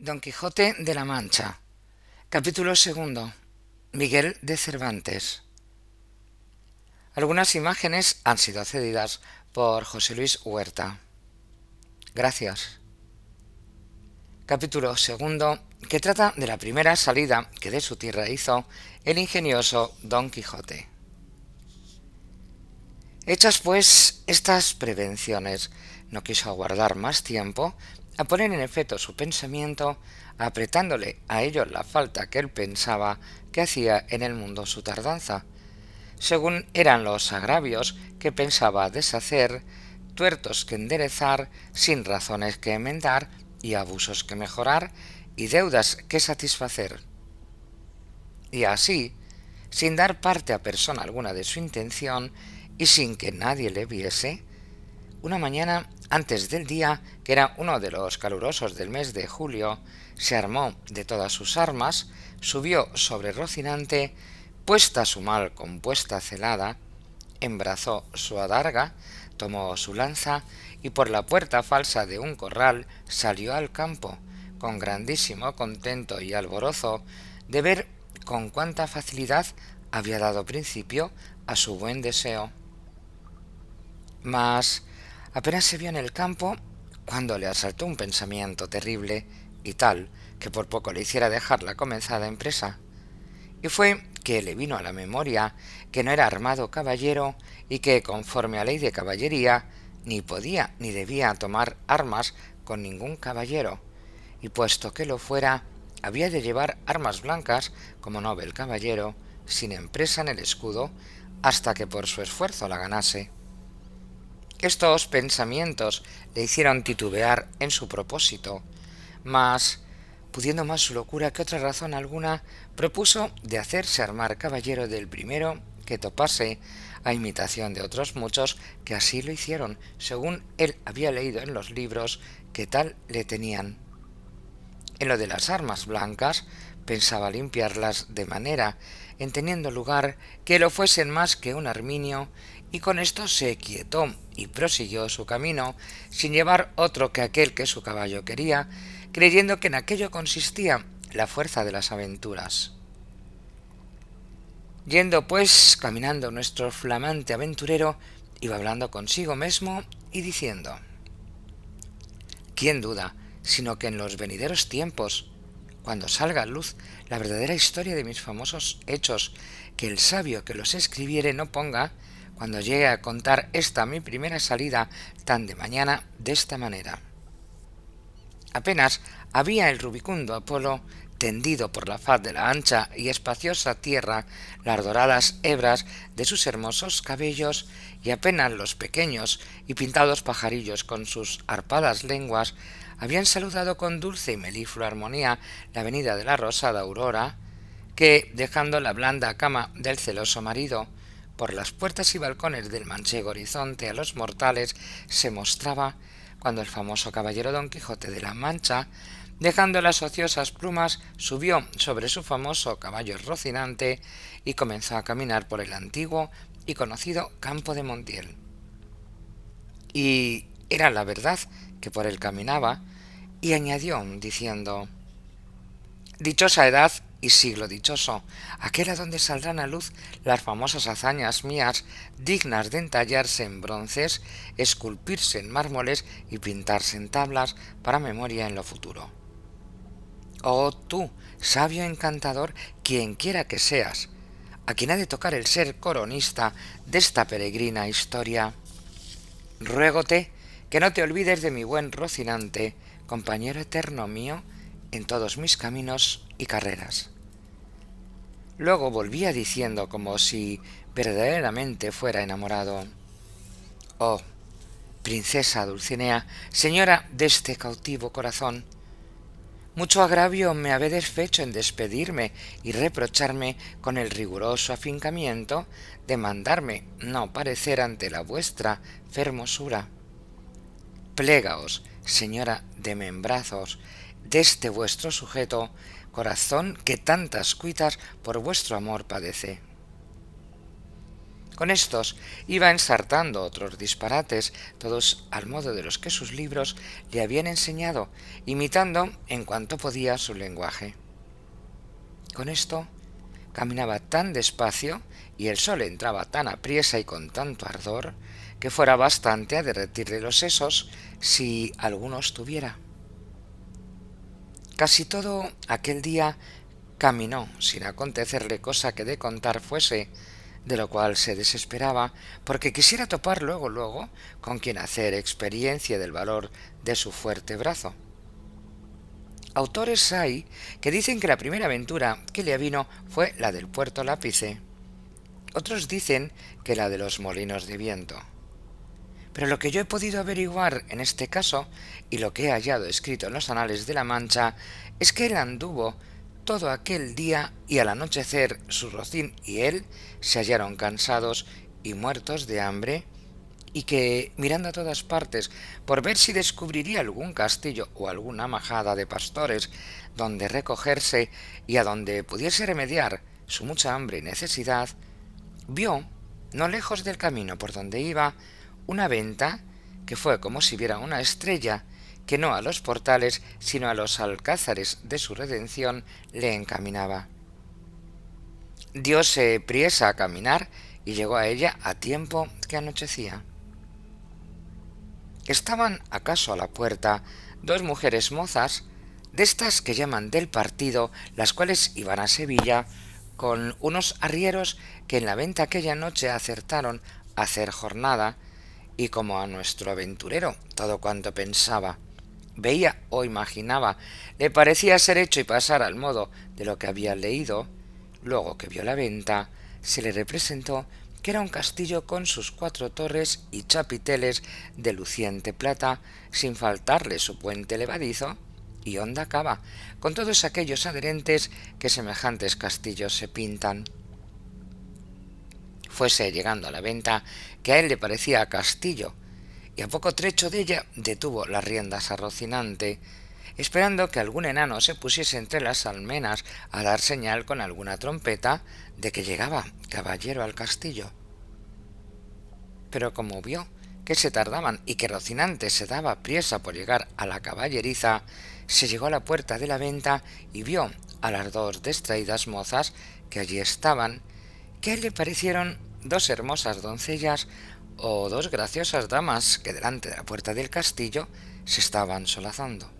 Don Quijote de la Mancha. Capítulo segundo. Miguel de Cervantes. Algunas imágenes han sido cedidas por José Luis Huerta. Gracias. Capítulo segundo, que trata de la primera salida que de su tierra hizo el ingenioso Don Quijote. Hechas pues estas prevenciones, no quiso aguardar más tiempo a poner en efecto su pensamiento, apretándole a ello la falta que él pensaba que hacía en el mundo su tardanza, según eran los agravios que pensaba deshacer, tuertos que enderezar, sin razones que enmendar, y abusos que mejorar, y deudas que satisfacer. Y así, sin dar parte a persona alguna de su intención, y sin que nadie le viese, una mañana antes del día, que era uno de los calurosos del mes de julio, se armó de todas sus armas, subió sobre Rocinante, puesta su mal compuesta celada, embrazó su adarga, tomó su lanza, y por la puerta falsa de un corral salió al campo, con grandísimo contento y alborozo de ver con cuánta facilidad había dado principio a su buen deseo. Mas apenas se vio en el campo cuando le asaltó un pensamiento terrible y tal que por poco le hiciera dejar la comenzada empresa. Y fue que le vino a la memoria que no era armado caballero y que, conforme a ley de caballería, ni podía ni debía tomar armas con ningún caballero, y puesto que lo fuera, había de llevar armas blancas como novel caballero, sin empresa en el escudo, hasta que por su esfuerzo la ganase. Estos pensamientos le hicieron titubear en su propósito, mas, pudiendo más su locura que otra razón alguna, propuso de hacerse armar caballero del primero que topase, a imitación de otros muchos que así lo hicieron, según él había leído en los libros que tal le tenían. En lo de las armas blancas, pensaba limpiarlas de manera, en teniendo lugar que lo fuesen más que un arminio, y con esto se quietó y prosiguió su camino, sin llevar otro que aquel que su caballo quería, creyendo que en aquello consistía la fuerza de las aventuras. Yendo pues caminando nuestro flamante aventurero, iba hablando consigo mismo y diciendo: ¿Quién duda sino que en los venideros tiempos, cuando salga a luz la verdadera historia de mis famosos hechos, que el sabio que los escribiere no ponga, cuando llegue a contar esta mi primera salida tan de mañana, de esta manera? Apenas había el rubicundo Apolo tendido por la faz de la ancha y espaciosa tierra las doradas hebras de sus hermosos cabellos, y apenas los pequeños y pintados pajarillos con sus arpadas lenguas habían saludado con dulce y meliflua armonía la venida de la rosada aurora, que, dejando la blanda cama del celoso marido, por las puertas y balcones del manchego horizonte a los mortales se mostraba, cuando el famoso caballero Don Quijote de la Mancha, dejando las ociosas plumas, subió sobre su famoso caballo Rocinante y comenzó a caminar por el antiguo y conocido campo de Montiel. Y era la verdad que por él caminaba, y añadió diciendo: Dichosa edad y siglo dichoso, aquel a donde saldrán a luz las famosas hazañas mías, dignas de entallarse en bronces, esculpirse en mármoles y pintarse en tablas para memoria en lo futuro. Oh tú, sabio encantador, quien quiera que seas, a quien ha de tocar el ser coronista de esta peregrina historia, ruégote que no te olvides de mi buen Rocinante, compañero eterno mío en todos mis caminos y carreras. Luego volvía diciendo, como si verdaderamente fuera enamorado: Oh, princesa Dulcinea, señora de este cautivo corazón, mucho agravio me habedes fecho en despedirme y reprocharme con el riguroso afincamiento de mandarme no parecer ante la vuestra fermosura. Plégaos, señora de membrazos, deste vuestro sujeto, corazón que tantas cuitas por vuestro amor padece. Con estos iba ensartando otros disparates, todos al modo de los que sus libros le habían enseñado, imitando en cuanto podía su lenguaje. Con esto caminaba tan despacio y el sol entraba tan apriesa y con tanto ardor que fuera bastante a derretirle los sesos si algunos tuviera. Casi todo aquel día caminó sin acontecerle cosa que de contar fuese, de lo cual se desesperaba, porque quisiera topar luego con quien hacer experiencia del valor de su fuerte brazo. Autores hay que dicen que la primera aventura que le avino fue la del puerto Lápice. Otros dicen que la de los molinos de viento. Pero lo que yo he podido averiguar en este caso, y lo que he hallado escrito en los anales de la Mancha, es que él anduvo todo aquel día y al anochecer su rocín y él se hallaron cansados y muertos de hambre, y que, mirando a todas partes por ver si descubriría algún castillo o alguna majada de pastores donde recogerse y a donde pudiese remediar su mucha hambre y necesidad, vio, no lejos del camino por donde iba, una venta que fue como si viera una estrella que no a los portales, sino a los alcázares de su redención le encaminaba. Dióse priesa a caminar y llegó a ella a tiempo que anochecía. Estaban acaso a la puerta dos mujeres mozas, de estas que llaman del partido, las cuales iban a Sevilla con unos arrieros que en la venta aquella noche acertaron a hacer jornada, y como a nuestro aventurero todo cuanto pensaba, veía o imaginaba, le parecía ser hecho y pasar al modo de lo que había leído, luego que vio la venta, se le representó que era un castillo con sus 4 torres y chapiteles de luciente plata, sin faltarle su puente levadizo y honda cava, con todos aquellos adherentes que semejantes castillos se pintan. Fuese llegando a la venta que a él le parecía castillo, y a poco trecho de ella detuvo las riendas a Rocinante, esperando que algún enano se pusiese entre las almenas a dar señal con alguna trompeta de que llegaba caballero al castillo. Pero como vio que se tardaban y que Rocinante se daba priesa por llegar a la caballeriza, se llegó a la puerta de la venta y vio a las dos distraídas mozas que allí estaban, que a él le parecieron dos hermosas doncellas o dos graciosas damas que delante de la puerta del castillo se estaban solazando.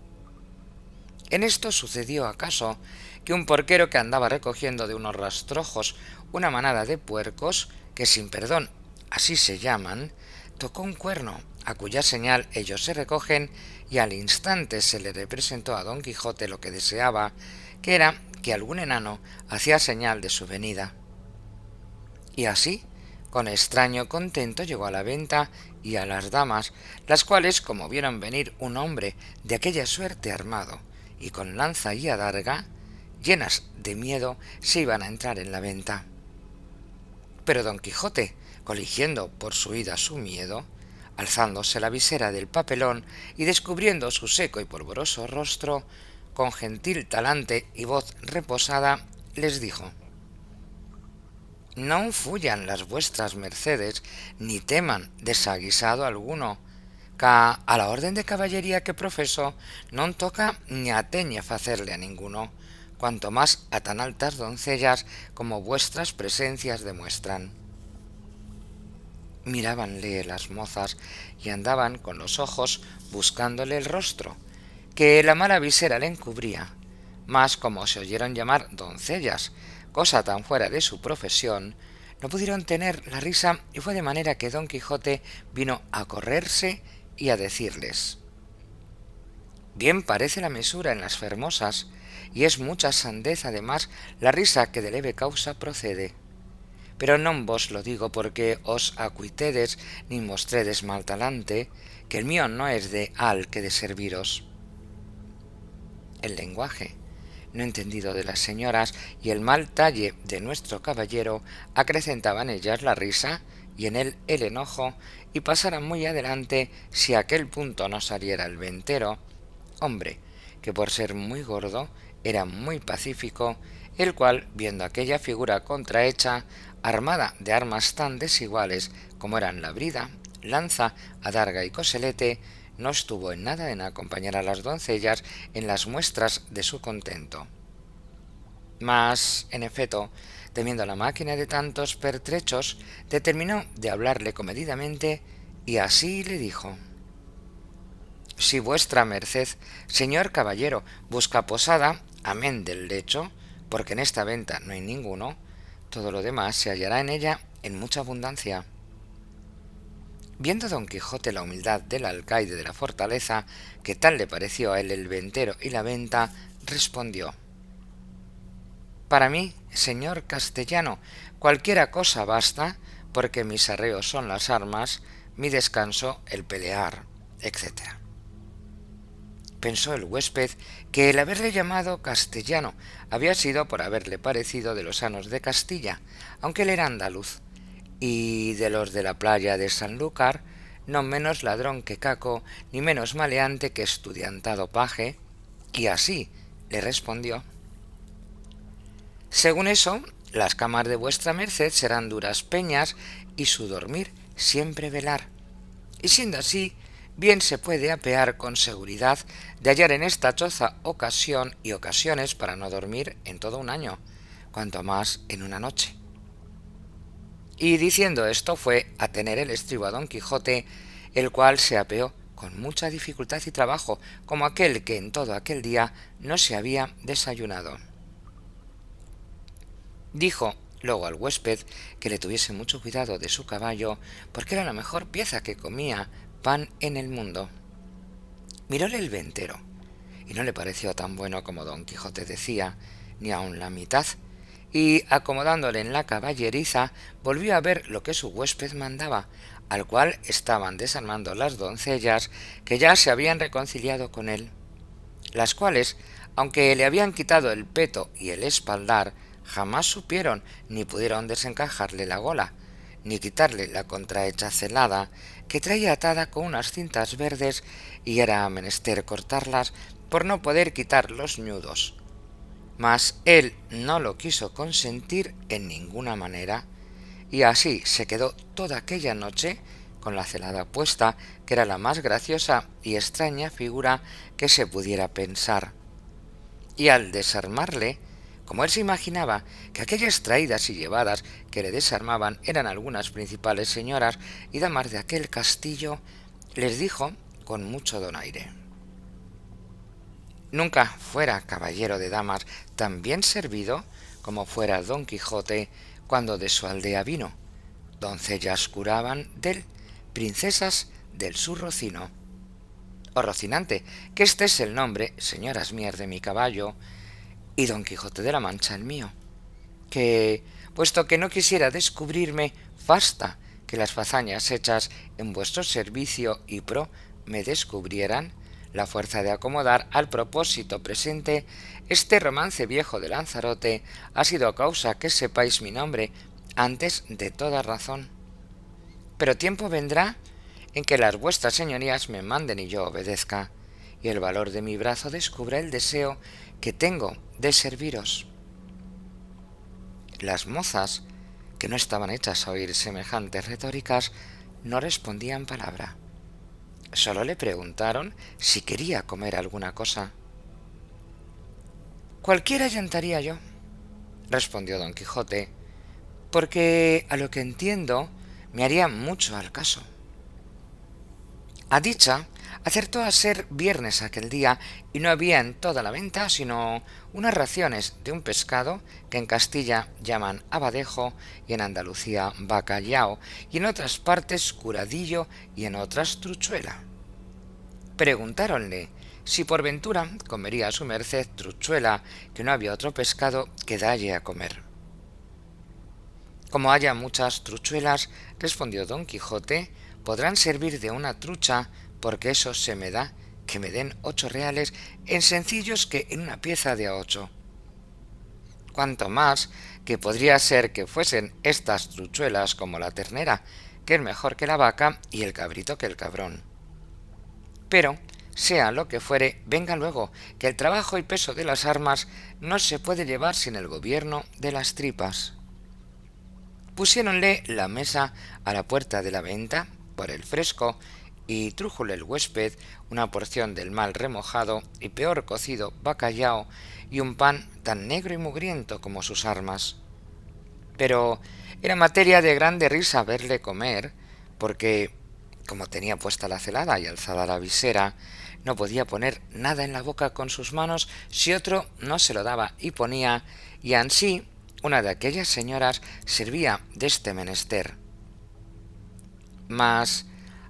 En esto sucedió acaso que un porquero que andaba recogiendo de unos rastrojos una manada de puercos, que sin perdón así se llaman, tocó un cuerno, a cuya señal ellos se recogen, y al instante se le representó a don Quijote lo que deseaba, que era que algún enano hacía señal de su venida. Y así, con extraño contento llegó a la venta y a las damas, las cuales, como vieron venir un hombre de aquella suerte armado y con lanza y adarga, llenas de miedo, se iban a entrar en la venta. Pero don Quijote, coligiendo por su ida su miedo, alzándose la visera del papelón y descubriendo su seco y polvoroso rostro, con gentil talante y voz reposada, les dijo: «Non fuyan las vuestras mercedes, ni teman desaguisado alguno, ca a la orden de caballería que profeso non toca ni ateñe facerle a ninguno, cuanto más a tan altas doncellas como vuestras presencias demuestran». Mirábanle las mozas y andaban con los ojos buscándole el rostro, que la mala visera le encubría, mas como se oyeron llamar doncellas, cosa tan fuera de su profesión, no pudieron tener la risa, y fue de manera que don Quijote vino a correrse y a decirles: «Bien parece la mesura en las fermosas, y es mucha sandez además la risa que de leve causa procede. Pero non vos lo digo porque os acuitedes ni mostredes mal talante, que el mío no es de al que de serviros». El lenguaje no entendido de las señoras y el mal talle de nuestro caballero acrecentaban ellas la risa y en él el enojo, y pasaran muy adelante si a aquel punto no saliera el ventero, hombre que por ser muy gordo era muy pacífico, el cual, viendo aquella figura contrahecha, armada de armas tan desiguales como eran la brida, lanza, adarga y coselete, no estuvo en nada en acompañar a las doncellas en las muestras de su contento. Mas, en efecto, temiendo la máquina de tantos pertrechos, determinó de hablarle comedidamente, y así le dijo: si vuestra merced, señor caballero, busca posada, amén del lecho, porque en esta venta no hay ninguno, todo lo demás se hallará en ella en mucha abundancia. Viendo don Quijote la humildad del alcaide de la fortaleza, que tal le pareció a él el ventero y la venta, respondió: para mí, señor castellano, cualquiera cosa basta, porque mis arreos son las armas, mi descanso el pelear, etc. Pensó el huésped que el haberle llamado castellano había sido por haberle parecido de los sanos de Castilla, aunque él era andaluz, y de los de la playa de Sanlúcar, no menos ladrón que caco, ni menos maleante que estudiantado paje, y así le respondió: según eso, las camas de vuestra merced serán duras peñas, y su dormir siempre velar. Y siendo así, bien se puede apear con seguridad de hallar en esta choza ocasión y ocasiones para no dormir en todo un año, cuanto más en una noche. Y diciendo esto fue a tener el estribo a don Quijote, el cual se apeó con mucha dificultad y trabajo, como aquel que en todo aquel día no se había desayunado. Dijo luego al huésped que le tuviese mucho cuidado de su caballo, porque era la mejor pieza que comía pan en el mundo. Miróle el ventero, y no le pareció tan bueno como don Quijote decía, ni aun la mitad, y acomodándole en la caballeriza, volvió a ver lo que su huésped mandaba, al cual estaban desarmando las doncellas que ya se habían reconciliado con él, las cuales, aunque le habían quitado el peto y el espaldar, jamás supieron ni pudieron desencajarle la gola, ni quitarle la contrahecha celada, que traía atada con unas cintas verdes, y era menester cortarlas por no poder quitar los ñudos. Mas él no lo quiso consentir en ninguna manera, y así se quedó toda aquella noche con la celada puesta, que era la más graciosa y extraña figura que se pudiera pensar. Y al desarmarle, como él se imaginaba que aquellas traídas y llevadas que le desarmaban eran algunas principales señoras y damas de aquel castillo, les dijo con mucho donaire: nunca fuera caballero de damas tan bien servido como fuera don Quijote cuando de su aldea vino. Doncellas curaban dél, princesas del su Rocino, o Rocinante, que este es el nombre, señoras mías, de mi caballo, y don Quijote de la Mancha el mío, que, puesto que no quisiera descubrirme, basta que las fazañas hechas en vuestro servicio y pro me descubrieran la fuerza de acomodar al propósito presente este romance viejo de Lanzarote ha sido causa que sepáis mi nombre antes de toda razón. Pero tiempo vendrá en que las vuestras señorías me manden y yo obedezca, y el valor de mi brazo descubra el deseo que tengo de serviros. Las mozas, que no estaban hechas a oír semejantes retóricas, no respondían palabra. Sólo le preguntaron si quería comer alguna cosa. Cualquiera llantaría yo, respondió don Quijote, porque a lo que entiendo me haría mucho al caso. A dicha, acertó a ser viernes aquel día, y no había en toda la venta sino unas raciones de un pescado que en Castilla llaman abadejo, y en Andalucía bacallao, y en otras partes curadillo, y en otras truchuela. Preguntáronle si por ventura comería a su merced truchuela, que no había otro pescado que dalle a comer. Como haya muchas truchuelas, respondió don Quijote, podrán servir de una trucha, porque eso se me da, que me den 8 reales en sencillos que en una pieza de a 8. Cuanto más que podría ser que fuesen estas truchuelas como la ternera, que es mejor que la vaca, y el cabrito que el cabrón. Pero, sea lo que fuere, venga luego, que el trabajo y peso de las armas no se puede llevar sin el gobierno de las tripas. Pusiéronle la mesa a la puerta de la venta por el fresco y trújole el huésped una porción del mal remojado y peor cocido bacallao y un pan tan negro y mugriento como sus armas. Pero era materia de grande risa verle comer, porque, como tenía puesta la celada y alzada la visera, no podía poner nada en la boca con sus manos si otro no se lo daba y ponía, y ansí una de aquellas señoras servía de este menester. Mas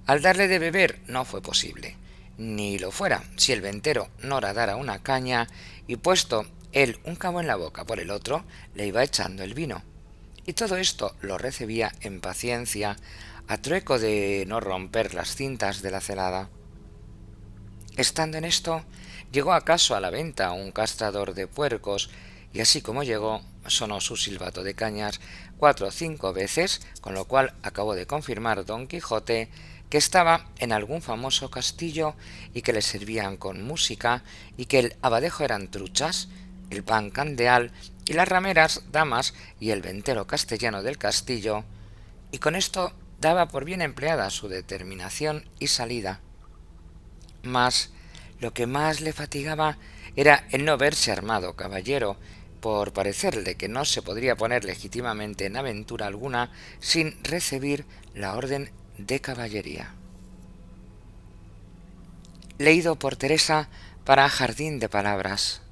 al darle de beber no fue posible, ni lo fuera si el ventero no dara una caña, y puesto él un cabo en la boca por el otro, le iba echando el vino. Y todo esto lo recibía en paciencia, a trueco de no romper las cintas de la celada. Estando en esto, llegó acaso a la venta un castrador de puercos, y así como llegó, sonó su silbato de cañas 4 o 5 veces, con lo cual acabó de confirmar don Quijote que estaba en algún famoso castillo y que le servían con música y que el abadejo eran truchas, el pan candeal y las rameras damas y el ventero castellano del castillo, y con esto daba por bien empleada su determinación y salida. Mas lo que más le fatigaba era el no verse armado caballero, por parecerle que no se podría poner legítimamente en aventura alguna sin recibir la orden de caballería. Leído por Teresa para Jardín de Palabras.